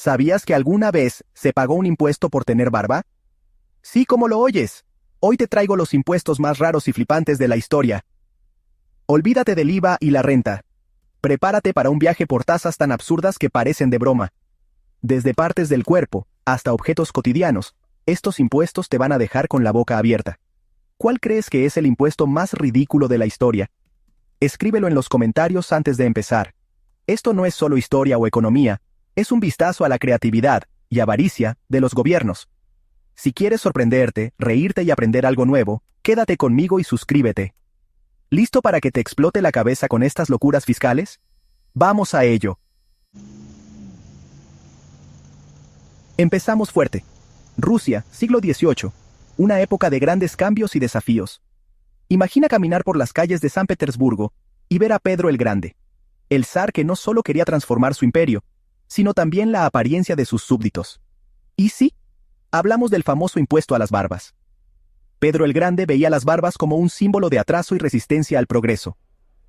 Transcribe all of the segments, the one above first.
¿Sabías que alguna vez se pagó un impuesto por tener barba? Sí, como lo oyes. Hoy te traigo los impuestos más raros y flipantes de la historia. Olvídate del IVA y la renta. Prepárate para un viaje por tasas tan absurdas que parecen de broma. Desde partes del cuerpo hasta objetos cotidianos, estos impuestos te van a dejar con la boca abierta. ¿Cuál crees que es el impuesto más ridículo de la historia? Escríbelo en los comentarios antes de empezar. Esto no es solo historia o economía, es un vistazo a la creatividad y avaricia de los gobiernos. Si quieres sorprenderte, reírte y aprender algo nuevo, quédate conmigo y suscríbete. ¿Listo para que te explote la cabeza con estas locuras fiscales? ¡Vamos a ello! Empezamos fuerte. Rusia, siglo XVIII. Una época de grandes cambios y desafíos. Imagina caminar por las calles de San Petersburgo y ver a Pedro el Grande, el zar que no solo quería transformar su imperio, sino también la apariencia de sus súbditos. Y sí, hablamos del famoso impuesto a las barbas. Pedro el Grande veía las barbas como un símbolo de atraso y resistencia al progreso.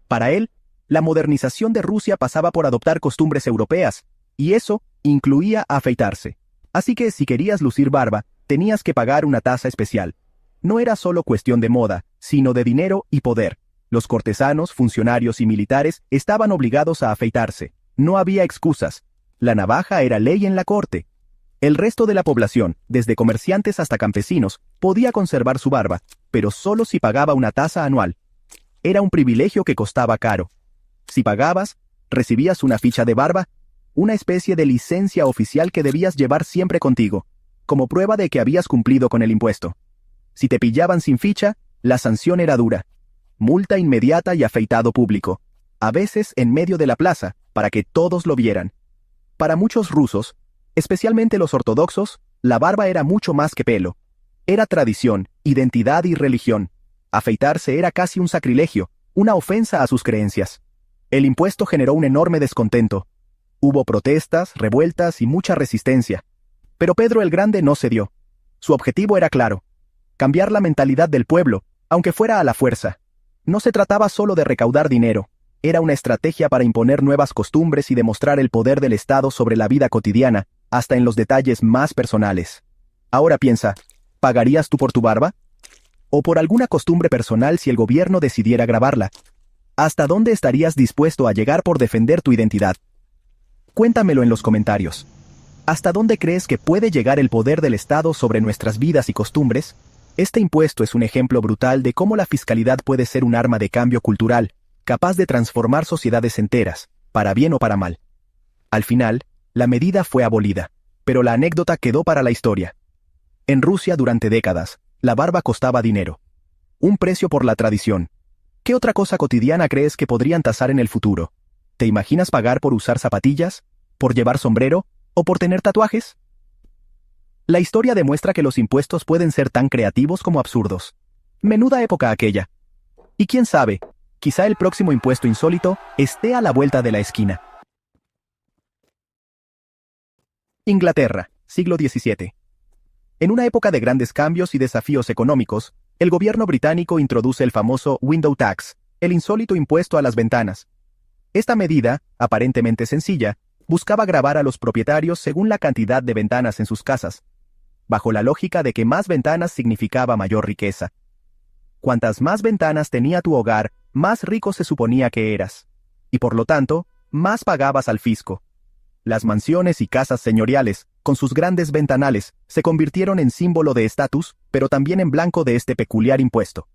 Para él, la modernización de Rusia pasaba por adoptar costumbres europeas, y eso incluía afeitarse. Así que si querías lucir barba, tenías que pagar una tasa especial. No era solo cuestión de moda, sino de dinero y poder. Los cortesanos, funcionarios y militares estaban obligados a afeitarse. No había excusas. La navaja era ley en la corte. El resto de la población, desde comerciantes hasta campesinos, podía conservar su barba, pero solo si pagaba una tasa anual. Era un privilegio que costaba caro. Si pagabas, recibías una ficha de barba, una especie de licencia oficial que debías llevar siempre contigo, como prueba de que habías cumplido con el impuesto. Si te pillaban sin ficha, la sanción era dura. Multa inmediata y afeitado público, a veces en medio de la plaza, para que todos lo vieran. Para muchos rusos, especialmente los ortodoxos, la barba era mucho más que pelo. Era tradición, identidad y religión. Afeitarse era casi un sacrilegio, una ofensa a sus creencias. El impuesto generó un enorme descontento. Hubo protestas, revueltas y mucha resistencia. Pero Pedro el Grande no cedió. Su objetivo era claro: cambiar la mentalidad del pueblo, aunque fuera a la fuerza. No se trataba solo de recaudar dinero, era una estrategia para imponer nuevas costumbres y demostrar el poder del Estado sobre la vida cotidiana, hasta en los detalles más personales. Ahora piensa, ¿pagarías tú por tu barba? ¿O por alguna costumbre personal si el gobierno decidiera grabarla? ¿Hasta dónde estarías dispuesto a llegar por defender tu identidad? Cuéntamelo en los comentarios. ¿Hasta dónde crees que puede llegar el poder del Estado sobre nuestras vidas y costumbres? Este impuesto es un ejemplo brutal de cómo la fiscalidad puede ser un arma de cambio cultural, capaz de transformar sociedades enteras, para bien o para mal. Al final, la medida fue abolida, pero la anécdota quedó para la historia. En Rusia durante décadas, la barba costaba dinero. Un precio por la tradición. ¿Qué otra cosa cotidiana crees que podrían tasar en el futuro? ¿Te imaginas pagar por usar zapatillas? ¿Por llevar sombrero? ¿O por tener tatuajes? La historia demuestra que los impuestos pueden ser tan creativos como absurdos. Menuda época aquella. Y quién sabe, quizá el próximo impuesto insólito esté a la vuelta de la esquina. Inglaterra, siglo XVII. En una época de grandes cambios y desafíos económicos, el gobierno británico introduce el famoso Window Tax, el insólito impuesto a las ventanas. Esta medida, aparentemente sencilla, buscaba gravar a los propietarios según la cantidad de ventanas en sus casas, bajo la lógica de que más ventanas significaba mayor riqueza. Cuantas más ventanas tenía tu hogar, más rico se suponía que eras, y por lo tanto, más pagabas al fisco. Las mansiones y casas señoriales, con sus grandes ventanales, se convirtieron en símbolo de estatus, pero también en blanco de este peculiar impuesto.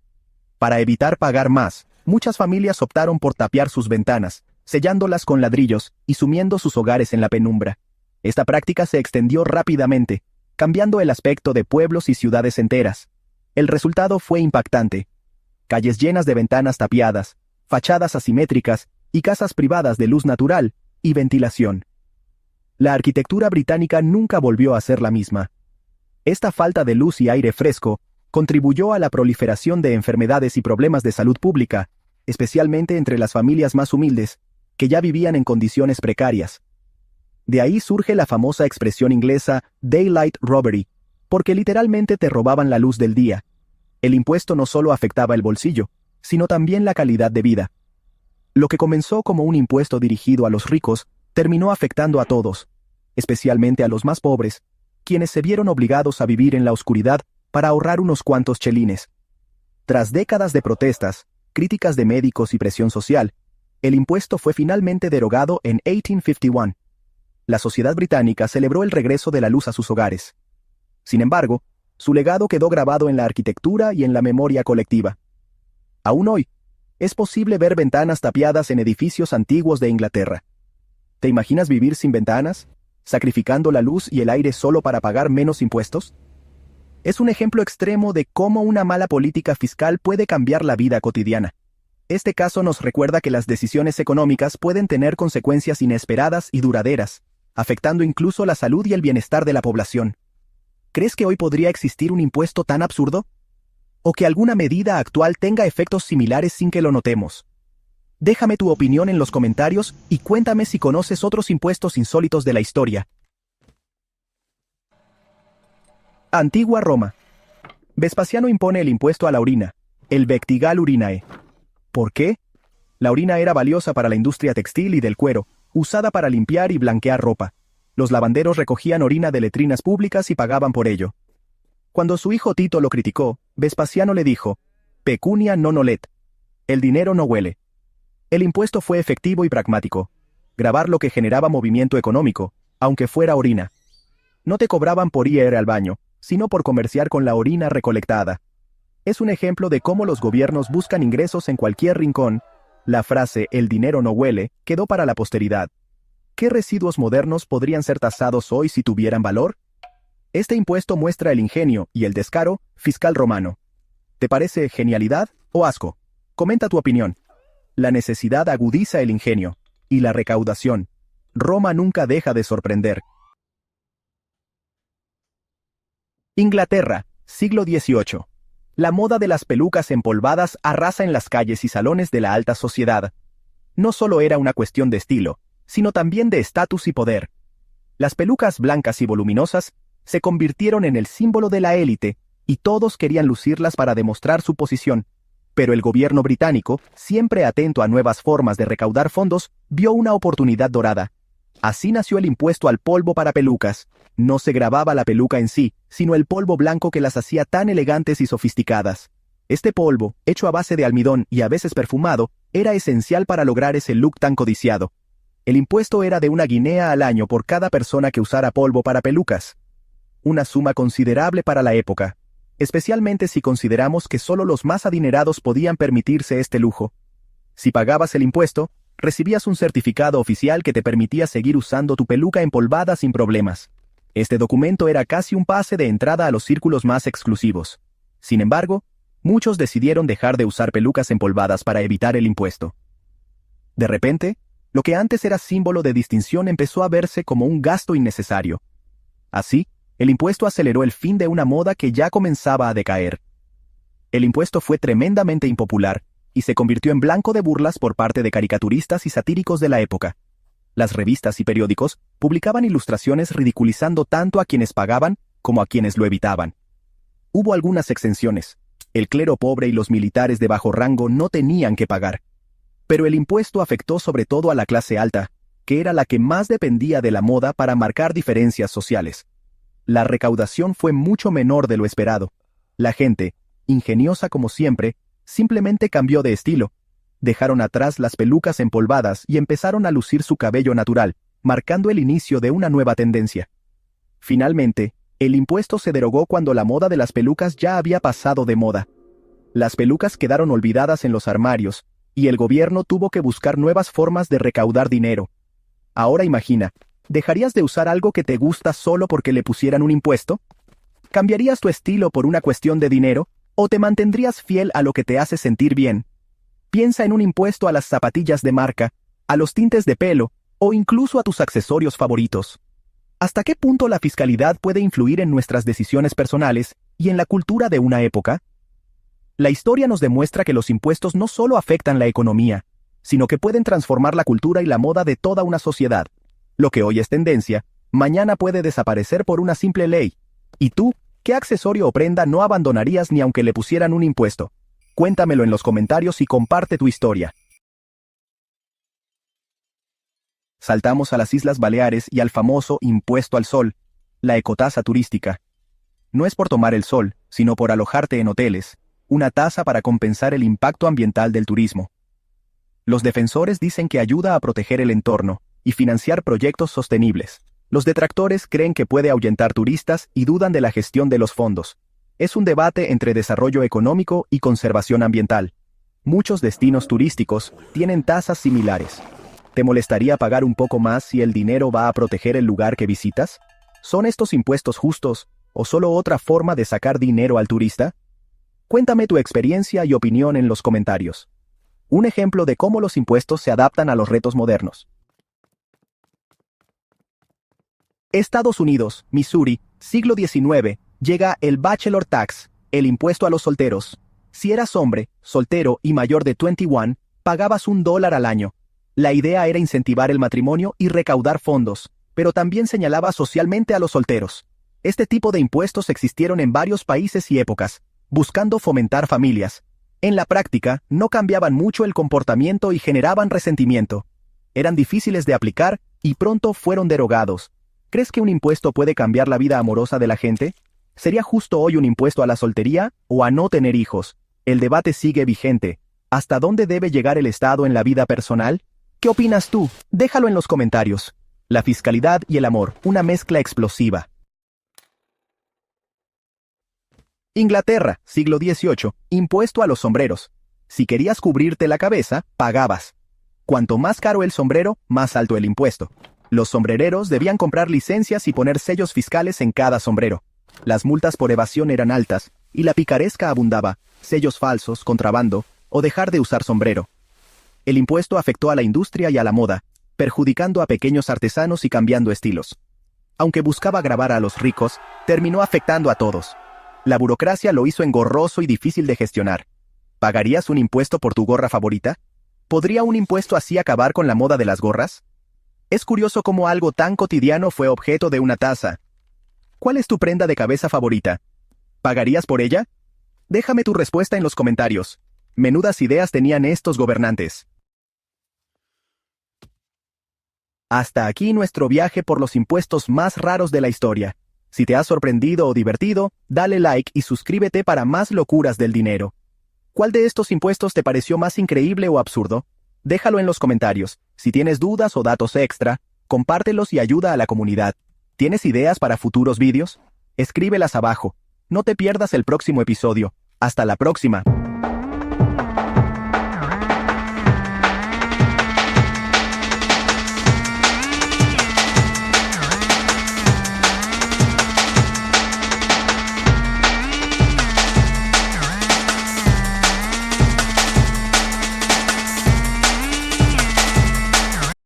Para evitar pagar más, muchas familias optaron por tapiar sus ventanas, sellándolas con ladrillos y sumiendo sus hogares en la penumbra. Esta práctica se extendió rápidamente, cambiando el aspecto de pueblos y ciudades enteras. El resultado fue impactante. Calles llenas de ventanas tapiadas, fachadas asimétricas y casas privadas de luz natural y ventilación. La arquitectura británica nunca volvió a ser la misma. Esta falta de luz y aire fresco contribuyó a la proliferación de enfermedades y problemas de salud pública, especialmente entre las familias más humildes, que ya vivían en condiciones precarias. De ahí surge la famosa expresión inglesa daylight robbery, porque literalmente te robaban la luz del día. El impuesto no solo afectaba el bolsillo, sino también la calidad de vida. Lo que comenzó como un impuesto dirigido a los ricos, terminó afectando a todos. especialmente a los más pobres, quienes se vieron obligados a vivir en la oscuridad para ahorrar unos cuantos chelines. Tras décadas de protestas, críticas de médicos y presión social, el impuesto fue finalmente derogado en 1851. La sociedad británica celebró el regreso de la luz a sus hogares. Sin embargo, su legado quedó grabado en la arquitectura y en la memoria colectiva. Aún hoy, es posible ver ventanas tapiadas en edificios antiguos de Inglaterra. ¿Te imaginas vivir sin ventanas, sacrificando la luz y el aire solo para pagar menos impuestos? Es un ejemplo extremo de cómo una mala política fiscal puede cambiar la vida cotidiana. Este caso nos recuerda que las decisiones económicas pueden tener consecuencias inesperadas y duraderas, afectando incluso la salud y el bienestar de la población. ¿Crees que hoy podría existir un impuesto tan absurdo? ¿O que alguna medida actual tenga efectos similares sin que lo notemos? Déjame tu opinión en los comentarios y cuéntame si conoces otros impuestos insólitos de la historia. Antigua Roma. Vespasiano impone el impuesto a la orina, el Vectigal urinae. ¿Por qué? La orina era valiosa para la industria textil y del cuero, usada para limpiar y blanquear ropa. Los lavanderos recogían orina de letrinas públicas y pagaban por ello. Cuando su hijo Tito lo criticó, Vespasiano le dijo, pecunia non olet. El dinero no huele. El impuesto fue efectivo y pragmático. Grabar lo que generaba movimiento económico, aunque fuera orina. No te cobraban por ir al baño, sino por comerciar con la orina recolectada. Es un ejemplo de cómo los gobiernos buscan ingresos en cualquier rincón. La frase «el dinero no huele» quedó para la posteridad. ¿Qué residuos modernos podrían ser tasados hoy si tuvieran valor? Este impuesto muestra el ingenio y el descaro fiscal romano. ¿Te parece genialidad o asco? Comenta tu opinión. La necesidad agudiza el ingenio, y la recaudación. Roma nunca deja de sorprender. Inglaterra, siglo XVIII. La moda de las pelucas empolvadas arrasa en las calles y salones de la alta sociedad. No solo era una cuestión de estilo, sino también de estatus y poder. Las pelucas blancas y voluminosas se convirtieron en el símbolo de la élite, y todos querían lucirlas para demostrar su posición. Pero el gobierno británico, siempre atento a nuevas formas de recaudar fondos, vio una oportunidad dorada. Así nació el impuesto al polvo para pelucas. No se grababa la peluca en sí, sino el polvo blanco que las hacía tan elegantes y sofisticadas. Este polvo, hecho a base de almidón y a veces perfumado, era esencial para lograr ese look tan codiciado. El impuesto era de 1 guinea al año por cada persona que usara polvo para pelucas. Una suma considerable para la época, especialmente si consideramos que solo los más adinerados podían permitirse este lujo. Si pagabas el impuesto, recibías un certificado oficial que te permitía seguir usando tu peluca empolvada sin problemas. Este documento era casi un pase de entrada a los círculos más exclusivos. Sin embargo, muchos decidieron dejar de usar pelucas empolvadas para evitar el impuesto. De repente, lo que antes era símbolo de distinción empezó a verse como un gasto innecesario. Así, el impuesto aceleró el fin de una moda que ya comenzaba a decaer. El impuesto fue tremendamente impopular, y se convirtió en blanco de burlas por parte de caricaturistas y satíricos de la época. Las revistas y periódicos publicaban ilustraciones ridiculizando tanto a quienes pagaban como a quienes lo evitaban. Hubo algunas exenciones. El clero pobre y los militares de bajo rango no tenían que pagar. Pero el impuesto afectó sobre todo a la clase alta, que era la que más dependía de la moda para marcar diferencias sociales. La recaudación fue mucho menor de lo esperado. La gente, ingeniosa como siempre, simplemente cambió de estilo. Dejaron atrás las pelucas empolvadas y empezaron a lucir su cabello natural, marcando el inicio de una nueva tendencia. Finalmente, el impuesto se derogó cuando la moda de las pelucas ya había pasado de moda. Las pelucas quedaron olvidadas en los armarios, y el gobierno tuvo que buscar nuevas formas de recaudar dinero. Ahora imagina, ¿dejarías de usar algo que te gusta solo porque le pusieran un impuesto? ¿Cambiarías tu estilo por una cuestión de dinero? ¿O te mantendrías fiel a lo que te hace sentir bien? Piensa en un impuesto a las zapatillas de marca, a los tintes de pelo, o incluso a tus accesorios favoritos. ¿Hasta qué punto la fiscalidad puede influir en nuestras decisiones personales y en la cultura de una época? La historia nos demuestra que los impuestos no solo afectan la economía, sino que pueden transformar la cultura y la moda de toda una sociedad. Lo que hoy es tendencia, mañana puede desaparecer por una simple ley. ¿Y tú, qué accesorio o prenda no abandonarías ni aunque le pusieran un impuesto? Cuéntamelo en los comentarios y comparte tu historia. Saltamos a las Islas Baleares y al famoso impuesto al sol, la ecotasa turística. No es por tomar el sol, sino por alojarte en hoteles, una tasa para compensar el impacto ambiental del turismo. Los defensores dicen que ayuda a proteger el entorno y financiar proyectos sostenibles. Los detractores creen que puede ahuyentar turistas y dudan de la gestión de los fondos. Es un debate entre desarrollo económico y conservación ambiental. Muchos destinos turísticos tienen tasas similares. ¿Te molestaría pagar un poco más si el dinero va a proteger el lugar que visitas? ¿Son estos impuestos justos o solo otra forma de sacar dinero al turista? Cuéntame tu experiencia y opinión en los comentarios. Un ejemplo de cómo los impuestos se adaptan a los retos modernos. Estados Unidos, Missouri, siglo XIX, llega el Bachelor Tax, el impuesto a los solteros. Si eras hombre, soltero y mayor de 21, pagabas $1 al año. La idea era incentivar el matrimonio y recaudar fondos, pero también señalaba socialmente a los solteros. Este tipo de impuestos existieron en varios países y épocas, buscando fomentar familias. En la práctica, no cambiaban mucho el comportamiento y generaban resentimiento. Eran difíciles de aplicar y pronto fueron derogados. ¿Crees que un impuesto puede cambiar la vida amorosa de la gente? ¿Sería justo hoy un impuesto a la soltería o a no tener hijos? El debate sigue vigente. ¿Hasta dónde debe llegar el Estado en la vida personal? ¿Qué opinas tú? Déjalo en los comentarios. La fiscalidad y el amor, una mezcla explosiva. Inglaterra, siglo XVIII, impuesto a los sombreros. Si querías cubrirte la cabeza, pagabas. Cuanto más caro el sombrero, más alto el impuesto. Los sombrereros debían comprar licencias y poner sellos fiscales en cada sombrero. Las multas por evasión eran altas, y la picaresca abundaba, sellos falsos, contrabando, o dejar de usar sombrero. El impuesto afectó a la industria y a la moda, perjudicando a pequeños artesanos y cambiando estilos. Aunque buscaba grabar a los ricos, terminó afectando a todos. La burocracia lo hizo engorroso y difícil de gestionar. ¿Pagarías un impuesto por tu gorra favorita? ¿Podría un impuesto así acabar con la moda de las gorras? Es curioso cómo algo tan cotidiano fue objeto de una tasa. ¿Cuál es tu prenda de cabeza favorita? ¿Pagarías por ella? Déjame tu respuesta en los comentarios. Menudas ideas tenían estos gobernantes. Hasta aquí nuestro viaje por los impuestos más raros de la historia. Si te has sorprendido o divertido, dale like y suscríbete para más locuras del dinero. ¿Cuál de estos impuestos te pareció más increíble o absurdo? Déjalo en los comentarios. Si tienes dudas o datos extra, compártelos y ayuda a la comunidad. ¿Tienes ideas para futuros vídeos? Escríbelas abajo. No te pierdas el próximo episodio. Hasta la próxima.